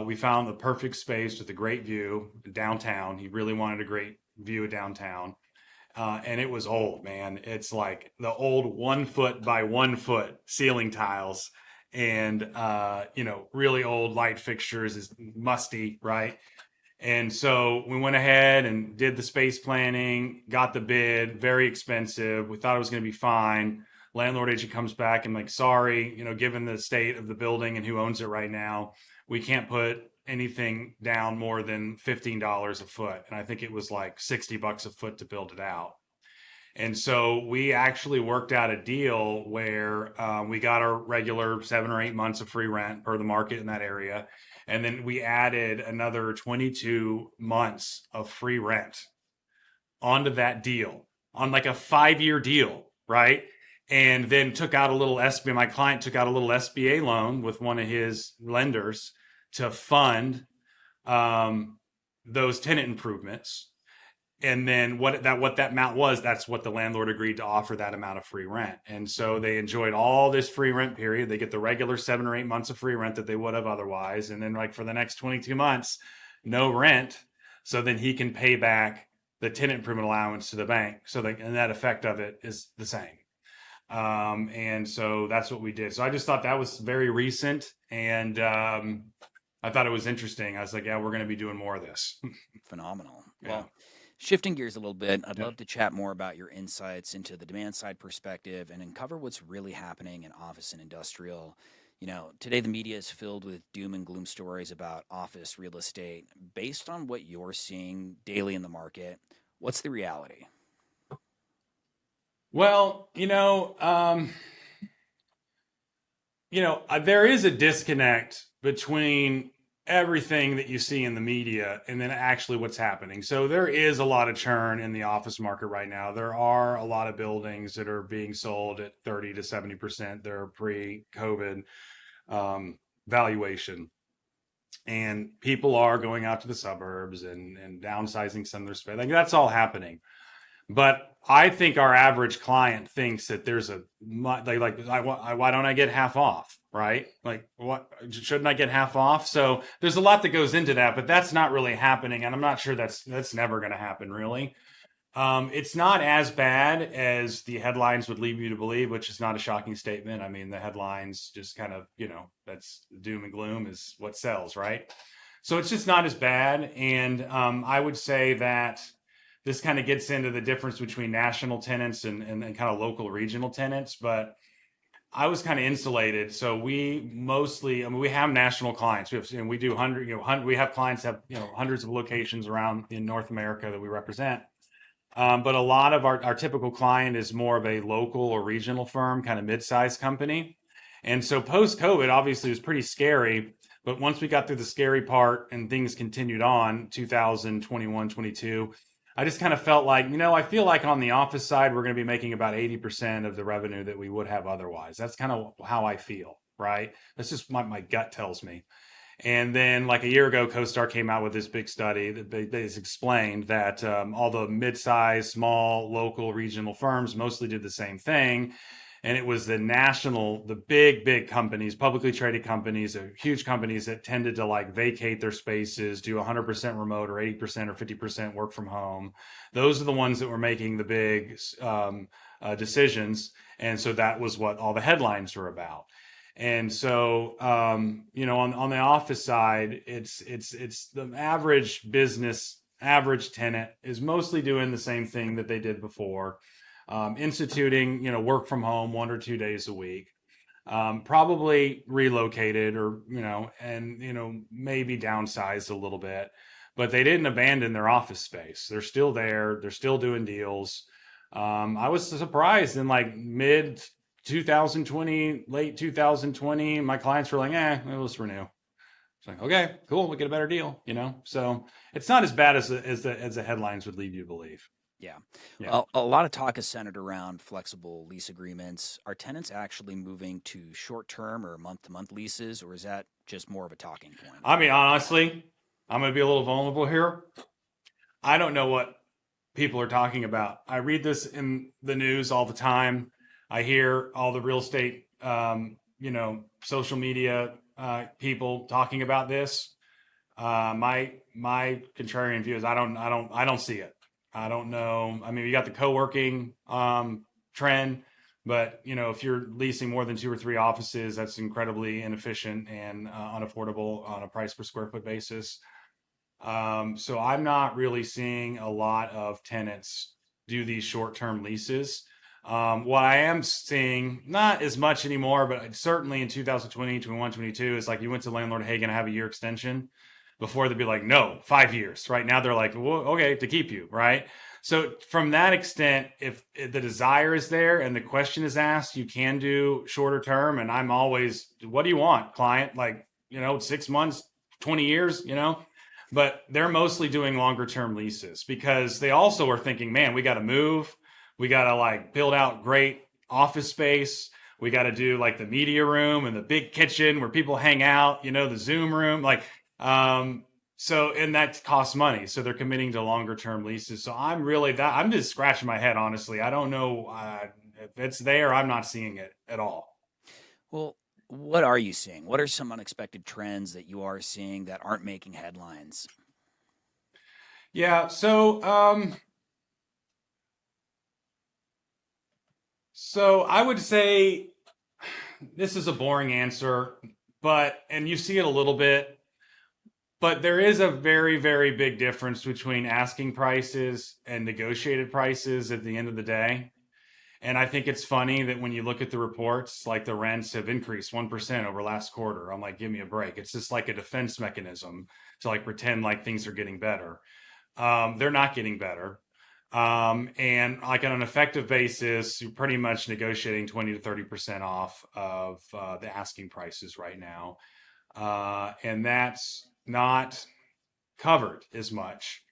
We found the perfect space with a great view downtown. He really wanted a great view of downtown. And it was old, man. It's like the old 1 foot by 1 foot ceiling tiles and, really old light fixtures, is musty, right? And so we went ahead and did the space planning, got the bid, very expensive. We thought it was going to be fine. Landlord agent comes back and sorry, given the state of the building and who owns it right now, we can't put anything down more than $15 a foot. And I think it was like $60 a foot to build it out. And so we actually worked out a deal where we got our regular 7 or 8 months of free rent per the market in that area. And then we added another 22 months of free rent onto that deal on like a 5-year deal, right? And then took out a little SBA. My client took out a little SBA loan with one of his lenders to fund those tenant improvements. And then what that amount was, that's what the landlord agreed to offer, that amount of free rent. And so they enjoyed all this free rent period. They get the regular 7 or 8 months of free rent that they would have otherwise. And then for the next 22 months, no rent. So then he can pay back the tenant improvement allowance to the bank. So the net effect of it is the same. And so that's what we did. So I just thought that was very recent. And I thought it was interesting. I was like, yeah, we're going to be doing more of this.
Phenomenal.
Yeah.
Well, Shifting gears a little bit, I'd
Yeah.
love to chat more about your insights into the demand side perspective and uncover what's really happening in office and industrial. Today the media is filled with doom and gloom stories about office real estate. Based on what you're seeing daily in the market, what's the reality?
Well, there is a disconnect between everything that you see in the media and then actually what's happening. So there is a lot of churn in the office market right now. There are a lot of buildings that are being sold at 30 to 70% their pre-COVID valuation. And people are going out to the suburbs and downsizing some of their space. Like that's all happening. But I think our average client thinks that there's why don't I get half off, right? Like, what shouldn't I get half off? So there's a lot that goes into that, but that's not really happening, and I'm not sure that's never going to happen, really. It's not as bad as the headlines would lead you to believe, which is not a shocking statement. I mean, the headlines just kind of, that's doom and gloom is what sells, right? So it's just not as bad, and I would say that this kind of gets into the difference between national tenants and kind of local regional tenants, but I was kind of insulated. So we mostly, we have national clients. We do we have clients that have, hundreds of locations around in North America that we represent. But a lot of our typical client is more of a local or regional firm, kind of mid-sized company. And so post-COVID, obviously, was pretty scary. But once we got through the scary part and things continued on, 2021, 22, I just kind of felt like, I feel like on the office side, we're going to be making about 80% of the revenue that we would have otherwise. That's kind of how I feel, right? That's just my gut tells me. And then like a year ago, CoStar came out with this big study that they explained that all the mid-sized, small, local, regional firms mostly did the same thing. And it was the big companies, publicly traded companies, huge companies that tended to like vacate their spaces, do 100% remote or 80% or 50% work from home. Those are the ones that were making the big decisions. And so that was what all the headlines were about. And so, on the office side, it's the average business, average tenant is mostly doing the same thing that they did before. Instituting, work from home 1 or 2 days a week, probably relocated or, maybe downsized a little bit, but they didn't abandon their office space. They're still there. They're still doing deals. I was surprised in like mid 2020, late 2020, my clients were like, let's renew. It's like, okay, cool. We get a better deal, so it's not as bad as the headlines would lead you to believe.
Yeah.
Yeah.
A lot of talk is centered around flexible lease agreements. Are tenants actually moving to short-term or month-to-month leases, or is that just more of a talking point?
I mean, honestly, I'm going to be a little vulnerable here. I don't know what people are talking about. I read this in the news all the time. I hear all the real estate, social media people talking about this. My contrarian view is I don't see it. I don't know. I mean, you got the co-working trend, but if you're leasing more than 2 or 3 offices, that's incredibly inefficient and unaffordable on a price per square foot basis. So I'm not really seeing a lot of tenants do these short-term leases. What I am seeing, not as much anymore, but certainly in 2020, 21, 22, is like you went to Landlord, hey, gonna have a year extension. Before they'd be like, no, 5 years. Right now they're like, well, okay, to keep you, right? So from that extent, if the desire is there and the question is asked, you can do shorter term. And I'm always, what do you want, client? Like, 6 months, 20 years, but they're mostly doing longer term leases because they also are thinking, man, we got to move. We got to like build out great office space. We got to do like the media room and the big kitchen where people hang out, the Zoom room, like, and that costs money. So they're committing to longer term leases. So I'm just scratching my head, honestly. I don't know if it's there. I'm not seeing it at all.
Well, what are you seeing? What are some unexpected trends that you are seeing that aren't making headlines?
Yeah. So I would say this is a boring answer, and you see it a little bit. But there is a very, very big difference between asking prices and negotiated prices at the end of the day. And I think it's funny that when you look at the reports, like the rents have increased 1% over last quarter. I'm like, give me a break. It's just like a defense mechanism to like pretend like things are getting better. They're not getting better. And like on an effective basis, you're pretty much negotiating 20 to 30% off of the asking prices right now. And that's not covered as much.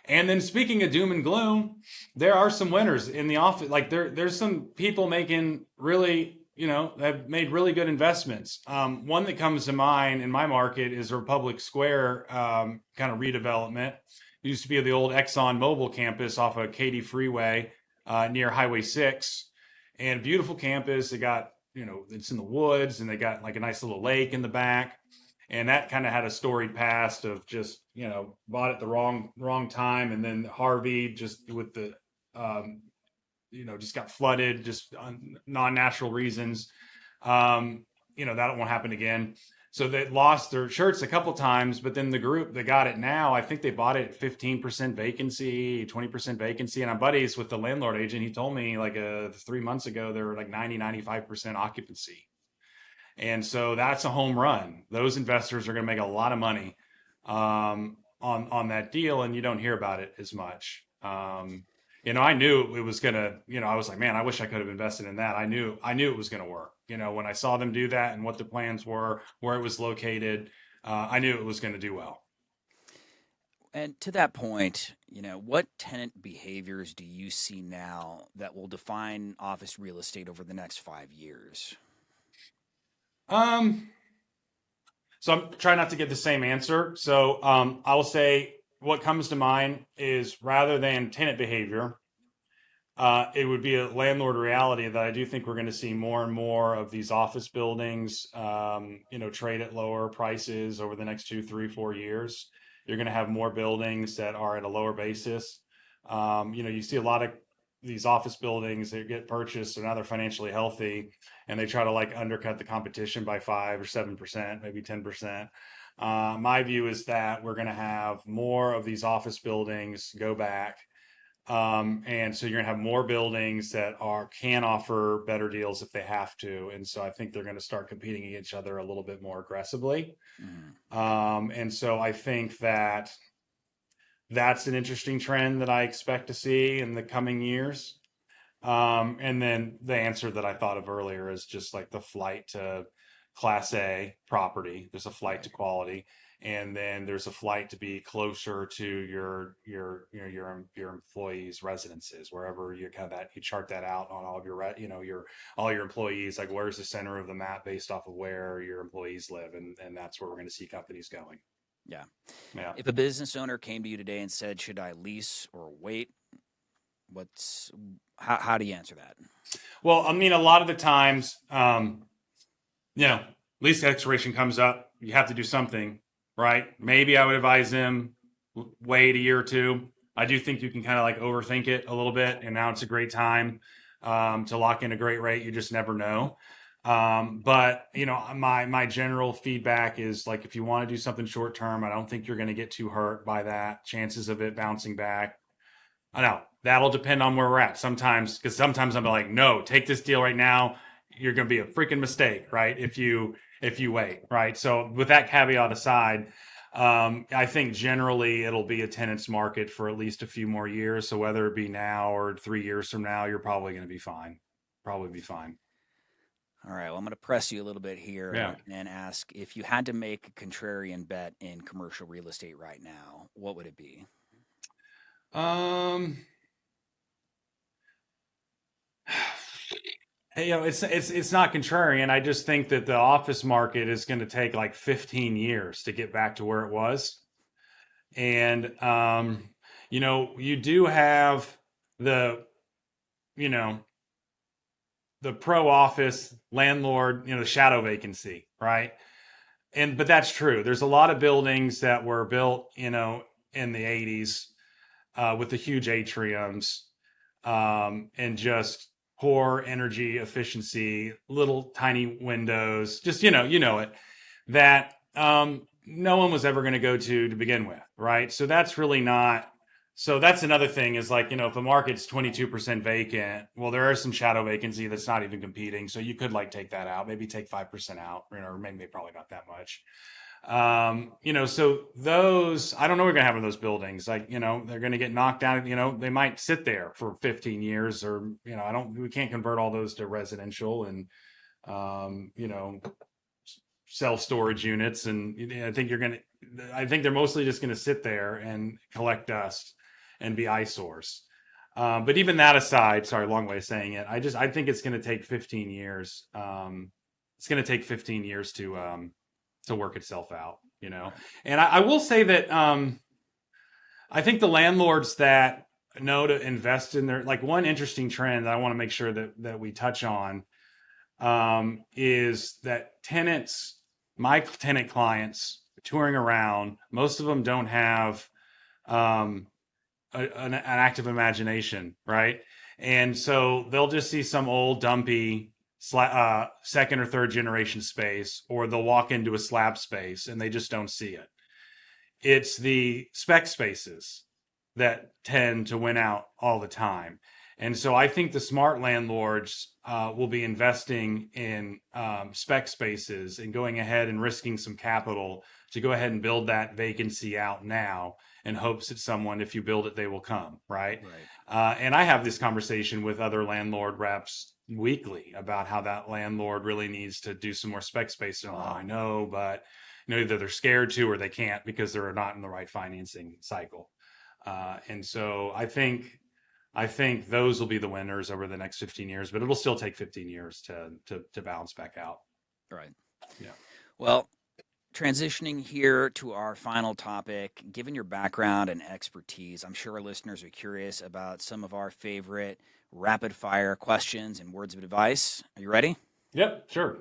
And then speaking of doom and gloom, there are some winners in the office. Like there's some people making really, have made really good investments. One that comes to mind in my market is Republic Square kind of redevelopment. It used to be the old Exxon Mobil campus off of Katy Freeway near Highway 6. And beautiful campus. They got, it's in the woods, and they got like a nice little lake in the back. And that kind of had a storied past of just, bought at the wrong time. And then Harvey just with the, just got flooded, just on non-natural reasons. That won't happen again. So they lost their shirts a couple times, but then the group that got it now, I think they bought it at 15% vacancy, 20% vacancy. And I'm buddies with the landlord agent. He told me like 3 months ago, they were like 95% occupancy. And so that's a home run. Those investors are going to make a lot of money on that deal, and you don't hear about it as much. I knew it was going to, I was like, man, I wish I could have invested in that. I knew it was going to work. When I saw them do that and what the plans were, where it was located, I knew it was going to do well.
And to that point, what tenant behaviors do you see now that will define office real estate over the next 5 years?
So I'm trying not to get the same answer. So I will say what comes to mind is, rather than tenant behavior, it would be a landlord reality that I do think we're going to see more and more of these office buildings, trade at lower prices over the next 2, 3, 4 years. You're going to have more buildings that are at a lower basis. You see a lot of these office buildings that get purchased, and now they're financially healthy, and they try to like undercut the competition by 5 or 7%, maybe 10%. My view is that we're going to have more of these office buildings go back. And so you're gonna have more buildings that can offer better deals if they have to. And so I think they're going to start competing against each other a little bit more aggressively. And so I think that that's an interesting trend that I expect to see in the coming years. And then the answer that I thought of earlier is just like the flight to Class A property. There's a flight to quality, and then there's a flight to be closer to your employees' residences, wherever you have that. You chart that out on all of your all your employees. Like, where's the center of the map based off of where your employees live, and that's where we're going to see companies going.
Yeah.
Yeah.
If a business owner came to you today and said, "Should I lease or wait?" How do you answer that?
Well, I mean, a lot of the times, lease expiration comes up, you have to do something, right? Maybe I would advise them wait a year or two. I do think you can kind of like overthink it a little bit, and now it's a great time to lock in a great rate. You just never know. But my general feedback is, like, if you want to do something short term, I don't think you're going to get too hurt by that. Chances of it bouncing back, I know that'll depend on where we're at sometimes, because sometimes I'm like, no, take this deal right now. You're going to be a freaking mistake, right? If you wait, right? So with that caveat aside, I think generally it'll be a tenant's market for at least a few more years. So whether it be now or 3 years from now, you're probably going to be fine. Probably be fine.
All right. Well, I'm going to press you a little bit here and ask, if you had to make a contrarian bet in commercial real estate right now, what would it be?
It's not contrarian. I just think that the office market is going to take like 15 years to get back to where it was. And, you do have the pro office landlord, the shadow vacancy, right? But that's true. There's a lot of buildings that were built, in the 80s with the huge atriums and just poor energy efficiency, little tiny windows, just, it, that no one was ever going to go to begin with, right? So that's really not. So that's another thing is like, if a market's 22% vacant, well, there is some shadow vacancy that's not even competing. So you could like take that out, maybe take 5% out, or maybe probably not that much. So those, I don't know what we're going to have in those buildings. Like, they're going to get knocked down, they might sit there for 15 years or, we can't convert all those to residential and, self-storage units. And I think they're mostly just going to sit there and collect dust and be eyesores. But even that aside, sorry, long way of saying it. I think it's going to take 15 years. It's going to take 15 years to work itself out, And I will say that I think the landlords that know to invest in their, like one interesting trend that I want to make sure that we touch on is that my tenant clients touring around, most of them don't have an active imagination, right? And so they'll just see some old dumpy second or third generation space, or they'll walk into a slab space and they just don't see it. It's the spec spaces that tend to win out all the time. And so I think the smart landlords will be investing in spec spaces and going ahead and risking some capital to go ahead and build that vacancy out now in hopes that someone, if you build it, they will come, right? And I have this conversation with other landlord reps weekly about how that landlord really needs to do some more spec space. And I know, but either they're scared to or they can't because they're not in the right financing cycle. And so I think those will be the winners over the next 15 years, but it'll still take 15 years to balance back out.
Right.
Yeah.
Well, transitioning here to our final topic, given your background and expertise, I'm sure our listeners are curious about some of our favorite rapid fire questions and words of advice. Are you ready?
Yep, sure.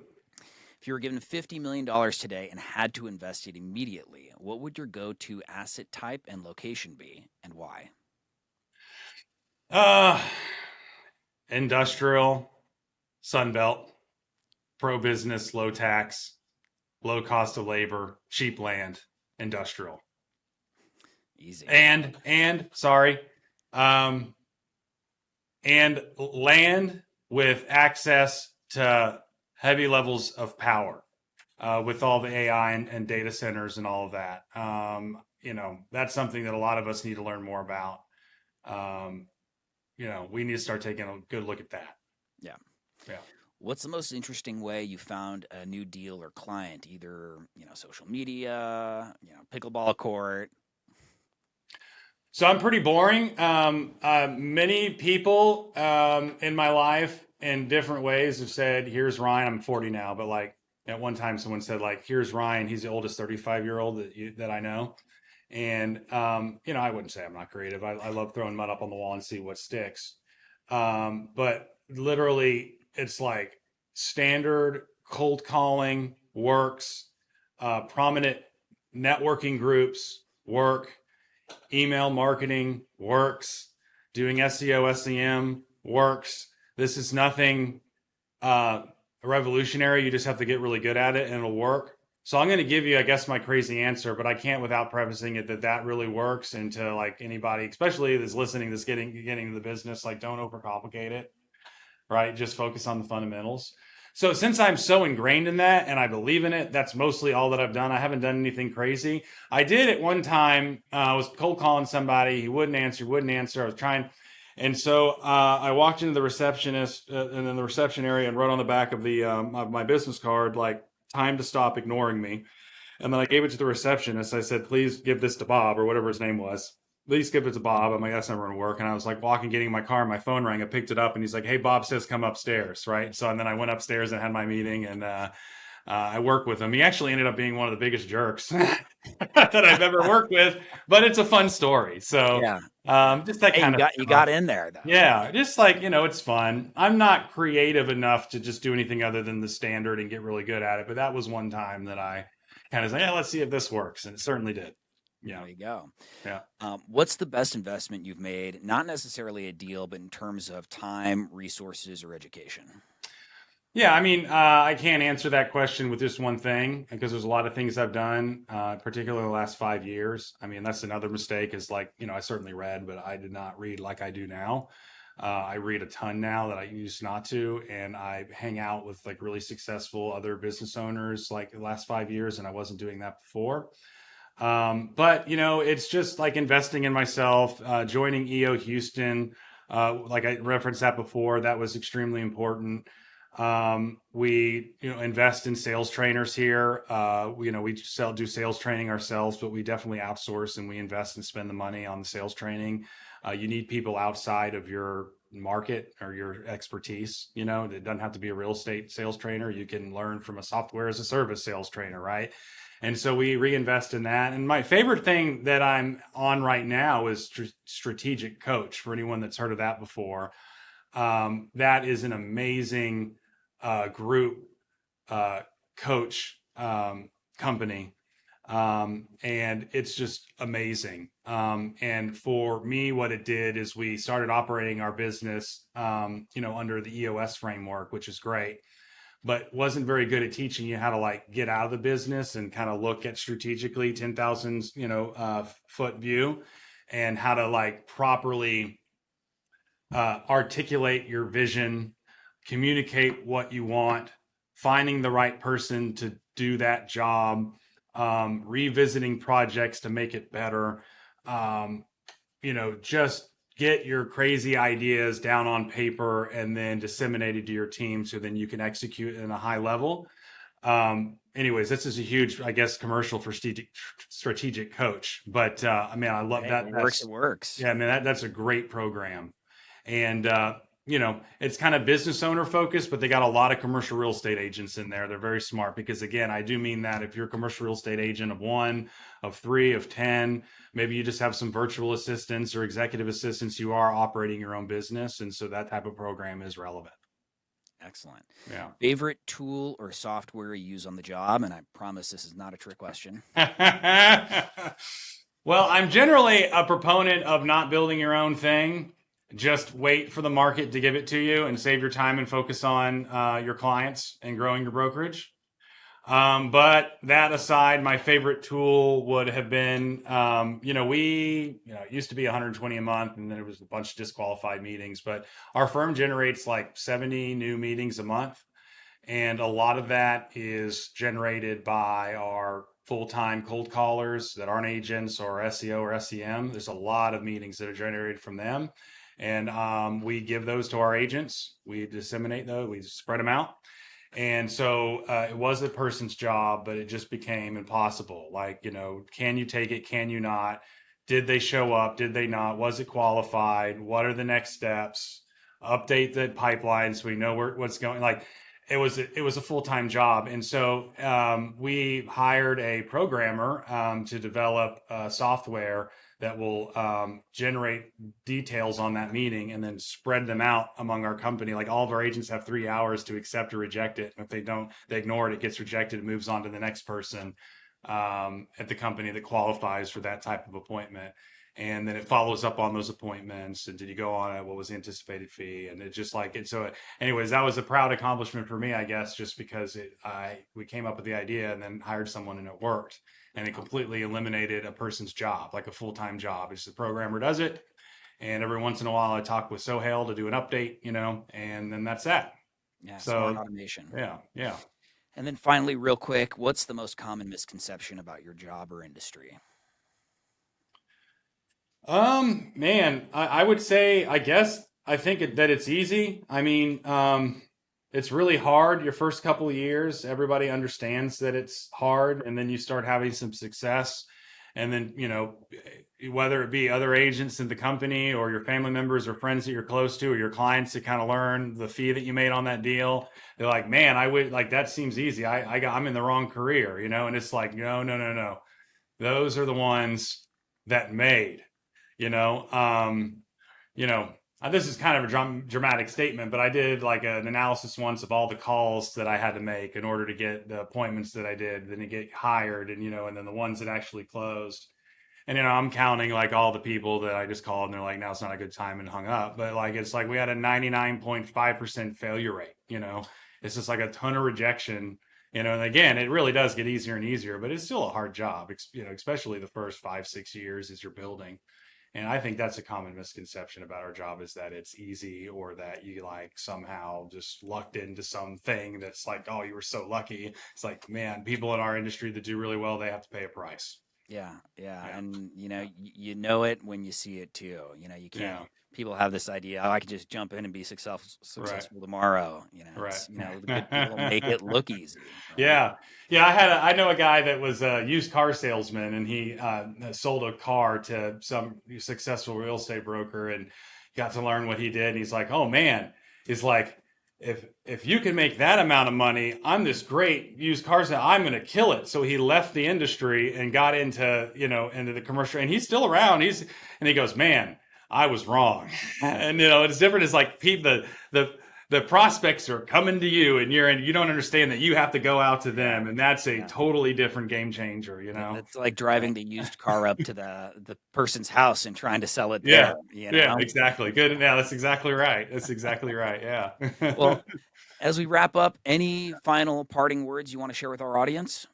If you were given $50 million today and had to invest it immediately, what would your go-to asset type and location be, and why?
Industrial, Sunbelt, pro-business, low tax, low cost of labor, cheap land, industrial.
Easy.
And land with access to heavy levels of power, with all the AI and data centers and all of that. That's something that a lot of us need to learn more about. We need to start taking a good look at that.
Yeah.
Yeah.
What's the most interesting way you found a new deal or client? Either, social media, pickleball court.
So I'm pretty boring. Many people in my life in different ways have said, here's Ryan. I'm 40 now, but like at one time someone said like, here's Ryan. He's the oldest 35-year-old that I know. And, I wouldn't say I'm not creative. I love throwing mud up on the wall and see what sticks. But literally it's like standard cold calling works, prominent networking groups work, email marketing works, doing SEO, SEM works. This is nothing revolutionary. You just have to get really good at it and it'll work. So I'm going to give you, I guess, my crazy answer, but I can't without prefacing it that really works. And to like anybody, especially that's listening, that's getting into the business, like don't overcomplicate it, right? Just focus on the fundamentals. So since I'm so ingrained in that and I believe in it, that's mostly all that I've done. I haven't done anything crazy. I did at one time, I was cold calling somebody. He wouldn't answer. I was trying. And so I walked into the receptionist and in the reception area and wrote on the back of of my business card, like, time to stop ignoring me. And then I gave it to the receptionist. I said, please give this to Bob, or whatever his name was. Please give it to Bob. I'm like, that's never going to work. And I was like getting in my car, and my phone rang. I picked it up and he's like, hey, Bob says come upstairs, right? So and then I went upstairs and had my meeting, and I worked with him. He actually ended up being one of the biggest jerks that I've ever worked with, but it's a fun story. So
yeah.
Just that kind of
you got in there though.
Yeah, just like, it's fun. I'm not creative enough to just do anything other than the standard and get really good at it. But that was one time that I kind of said, yeah, let's see if this works. And it certainly did. Yeah.
There you go.
Yeah.
What's the best investment you've made? Not necessarily a deal, but in terms of time, resources, or education?
Yeah, I mean, I can't answer that question with just one thing because there's a lot of things I've done, particularly the last 5 years. I mean, that's another mistake is like, I certainly read, but I did not read like I do now. I read a ton now that I used not to, and I hang out with like really successful other business owners like the last 5 years, and I wasn't doing that before. But it's just like investing in myself, joining EO Houston. Like I referenced that before, that was extremely important. We invest in sales trainers here. We do sales training ourselves, but we definitely outsource and we invest and spend the money on the sales training. You need people outside of your market or your expertise. It doesn't have to be a real estate sales trainer. You can learn from a software as a service sales trainer, right? And so we reinvest in that. And my favorite thing that I'm on right now is strategic coach, for anyone that's heard of that before. That is an amazing group coach company. And it's just amazing. And for me, what it did is we started operating our business, under the EOS framework, which is great, but wasn't very good at teaching you how to like get out of the business and kind of look at strategically 10,000, foot view, and how to like properly articulate your vision, communicate what you want, finding the right person to do that job, revisiting projects to make it better, just get your crazy ideas down on paper and then disseminated to your team so then you can execute in a high level. Anyways, this is a huge, I guess, commercial for strategic coach. But I mean, I love that.
It works. It works.
Yeah, I mean, that's a great program. And, it's kind of business owner focused, but they got a lot of commercial real estate agents in there. They're very smart because, again, I do mean that if you're a commercial real estate agent of 1, of 3, of 10, maybe you just have some virtual assistants or executive assistants, you are operating your own business. And so that type of program is relevant.
Excellent.
Yeah.
Favorite tool or software you use on the job? And I promise this is not a trick question.
Well, I'm generally a proponent of not building your own thing. Just wait for the market to give it to you and save your time and focus on your clients and growing your brokerage. But that aside, my favorite tool would have been, it used to be 120 a month and then it was a bunch of disqualified meetings, but our firm generates like 70 new meetings a month. And a lot of that is generated by our full-time cold callers that aren't agents or SEO or SEM. There's a lot of meetings that are generated from them. And we give those to our agents. We disseminate those. We spread them out. And so it was a person's job, but it just became impossible. Like, can you take it? Can you not? Did they show up? Did they not? Was it qualified? What are the next steps? Update the pipeline so we know what's going. Like, it was a full-time job. And so we hired a programmer to develop software that will generate details on that meeting and then spread them out among our company. Like all of our agents have 3 hours to accept or reject it. And if they don't, they ignore it, it gets rejected, it moves on to the next person at the company that qualifies for that type of appointment. And then it follows up on those appointments. And did you go on it? What was the anticipated fee? And it just like it. So anyways, that was a proud accomplishment for me, I guess, just because we came up with the idea and then hired someone and it worked. And it completely eliminated a person's job, like a full-time job. It's the programmer does it. And every once in a while I talk with Sohail to do an update, and then that's that.
Yeah.
So
Smart automation.
Yeah. Yeah.
And then finally, real quick, what's the most common misconception about your job or industry?
Man, I would say, I think that it's easy. I mean, it's really hard your first couple of years. Everybody understands that it's hard, and then you start having some success. And then, whether it be other agents in the company or your family members or friends that you're close to or your clients that kind of learn the fee that you made on that deal, they're like, man, I would like, that seems easy. I'm in the wrong career, and it's like, no. Those are the ones that made. This is kind of a dramatic statement, but I did like an analysis once of all the calls that I had to make in order to get the appointments that I did, then to get hired, and then the ones that actually closed. And I'm counting like all the people that I just called, and they're like, "Now it's not a good time," and hung up. But like it's like we had a 99.5% failure rate. it's just like a ton of rejection, and again, it really does get easier and easier, but it's still a hard job, especially the first 5-6 years as you're building. And I think that's a common misconception about our job, is that it's easy, or that you like somehow just lucked into something that's like, oh, you were so lucky. It's like, man, people in our industry that do really well, they have to pay a price.
Yeah. And you know it when you see it too. You can't.
Yeah.
People have this idea, oh, I could just jump in and be successful
Right.
tomorrow.
Right.
The good people make it look easy. Right?
Yeah. I know a guy that was a used car salesman, and he sold a car to some successful real estate broker, and got to learn what he did. And he's like, oh man, it's like, if you can make that amount of money, I'm this great used car salesman, I'm going to kill it. So he left the industry and got into the commercial, and he's still around. And he goes, man, I was wrong. And it's different. It's like the prospects are coming to you, and you don't understand that you have to go out to them, and that's a totally different game changer.
It's like driving the used car up to the person's house and trying to sell it there.
Yeah, exactly. Good. Yeah, that's exactly right. Yeah.
Well, as we wrap up, any final parting words you want to share with our audience?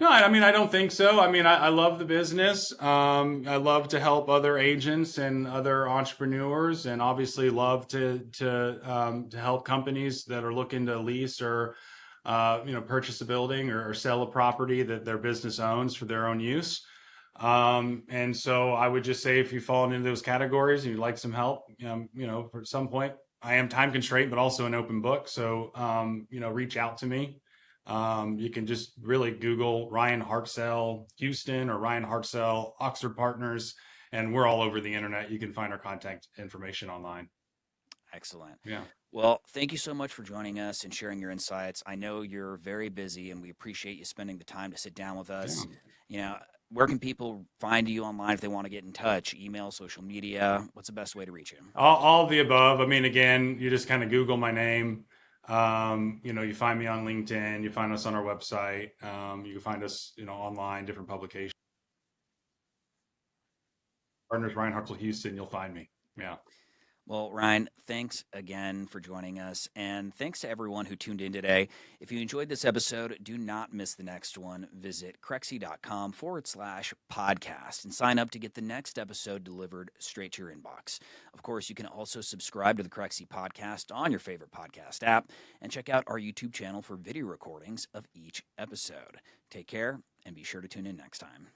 No, I mean, I don't think so. I mean, I love the business. I love to help other agents and other entrepreneurs, and obviously love to help companies that are looking to lease or purchase a building or sell a property that their business owns for their own use. And so I would just say, if you fall into those categories and you'd like some help, for some point, I am time constrained, but also an open book. So reach out to me. You can just really Google Ryan Hartsell Houston or Ryan Hartsell Oxford Partners, and we're all over the internet. You can find our contact information online.
Excellent.
Yeah.
Well, thank you so much for joining us and sharing your insights. I know you're very busy, and we appreciate you spending the time to sit down with us. Where can people find you online if they want to get in touch? Email, social media? What's the best way to reach you?
All of the above. I mean, again, you just kind of Google my name. You find me on LinkedIn, you find us on our website, you can find us, online, different publications. Partners, Ryan Hartsell Houston, you'll find me. Yeah.
Well, Ryan, thanks again for joining us, and thanks to everyone who tuned in today. If you enjoyed this episode, do not miss the next one. Visit Crexi.com/podcast and sign up to get the next episode delivered straight to your inbox. Of course, you can also subscribe to the Crexi Podcast on your favorite podcast app, and check out our YouTube channel for video recordings of each episode. Take care, and be sure to tune in next time.